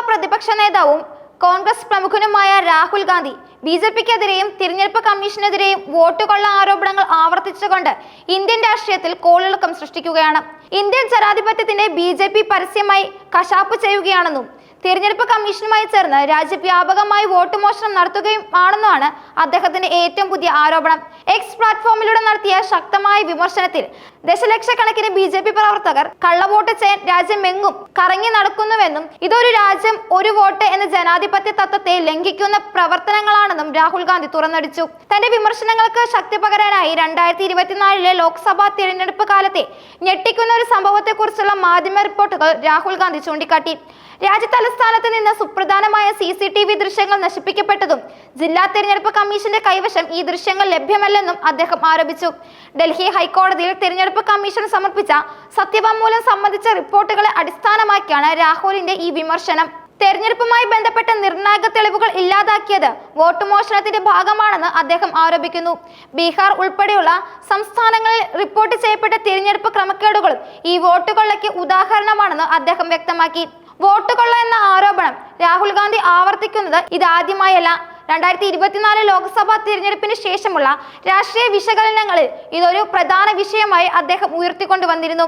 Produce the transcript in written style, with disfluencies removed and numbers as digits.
പ്രതിപക്ഷ നേതാവും കോൺഗ്രസ് പ്രമുഖനുമായ രാഹുൽ ഗാന്ധി ബിജെപിക്കെതിരെയും തിരഞ്ഞെടുപ്പ് കമ്മീഷനെതിരെയും വോട്ട് കൊള്ള ആരോപണങ്ങൾ ആവർത്തിച്ചുകൊണ്ട് ഇന്ത്യൻ രാഷ്ട്രീയത്തിൽ കോളിളക്കം സൃഷ്ടിക്കുകയാണ്. ഇന്ത്യൻ ജനാധിപത്യത്തിന്റെ ബിജെപി പരസ്യമായി കശാപ്പ് ചെയ്യുകയാണെന്നും തിരഞ്ഞെടുപ്പ് കമ്മീഷനുമായി ചേർന്ന് രാജ്യവ്യാപകമായി വോട്ട് മോഷണം നടത്തുകയും ആണെന്നാണ് അദ്ദേഹത്തിന്റെ ഏറ്റവും പുതിയ ആരോപണം. എക്സ് പ്ലാറ്റ്ഫോമിലൂടെ നടത്തിയ ശക്തമായ വിമർശനത്തിൽ ദശലക്ഷക്കണക്കിന് ബിജെപി പ്രവർത്തകർ കള്ളവോട്ട് ചെയ്യാൻ രാജ്യമെങ്ങും കറങ്ങി നടക്കുന്നുവെന്നും ഇതൊരു രാജ്യം ഒരു വോട്ട് എന്ന ജനാധിപത്യ തത്വത്തെ ലംഘിക്കുന്ന പ്രവർത്തനങ്ങളാണെന്നും രാഹുൽ ഗാന്ധി തുറന്നടിച്ചു. തന്റെ വിമർശനങ്ങൾക്ക് ശക്തി പകരാനായി 2024 ലോക്സഭാ തിരഞ്ഞെടുപ്പ് കാലത്തെ ഞെട്ടിക്കുന്ന ഒരു സംഭവത്തെക്കുറിച്ചുള്ള മാധ്യമ റിപ്പോർട്ടുകൾ രാഹുൽ ഗാന്ധി ചൂണ്ടിക്കാട്ടി. രാജ്യതലസ്ഥാനത്ത് നിന്ന് സുപ്രധാനമായ CCTV ദൃശ്യങ്ങൾ നശിപ്പിക്കപ്പെട്ടതും ജില്ലാ തിരഞ്ഞെടുപ്പ് കമ്മീഷന്റെ കൈവശം ഈ ദൃശ്യങ്ങൾ ലഭ്യമല്ലെന്നും അദ്ദേഹം ആരോപിച്ചു. ഡൽഹി ഹൈക്കോടതിയിൽ തിരഞ്ഞെടുപ്പ് കമ്മീഷൻ സമർപ്പിച്ച സത്യവാങ്മൂലം സംബന്ധിച്ച റിപ്പോർട്ടുകളെ അടിസ്ഥാനമാക്കിയാണ് രാഹുലിന്റെ ഈ വിമർശനം. തെരഞ്ഞെടുപ്പുമായി ബന്ധപ്പെട്ട നിർണായക തെളിവുകൾ ഇല്ലാതാക്കിയത് വോട്ട് മോഷണത്തിന്റെ ഭാഗമാണെന്ന് അദ്ദേഹം ആരോപിക്കുന്നു. ബീഹാർ ഉൾപ്പെടെയുള്ള സംസ്ഥാനങ്ങളിൽ റിപ്പോർട്ട് ചെയ്യപ്പെട്ട തിരഞ്ഞെടുപ്പ് ക്രമക്കേടുകളും ഈ വോട്ട് കൊള്ളയ്ക്ക് ഉദാഹരണമാണെന്ന് അദ്ദേഹം വ്യക്തമാക്കി. വോട്ട് കൊള്ള എന്ന ആരോപണം രാഹുൽ ഗാന്ധി ആവർത്തിക്കുന്നത് ഇതാദ്യമായല്ല. 2024 ലോക്സഭാ തിരഞ്ഞെടുപ്പിന് ശേഷമുള്ള രാഷ്ട്രീയ വിശകലനങ്ങളിൽ ഇതൊരു പ്രധാന വിഷയമായി അദ്ദേഹം ഉയർത്തിക്കൊണ്ടുവന്നിരുന്നു.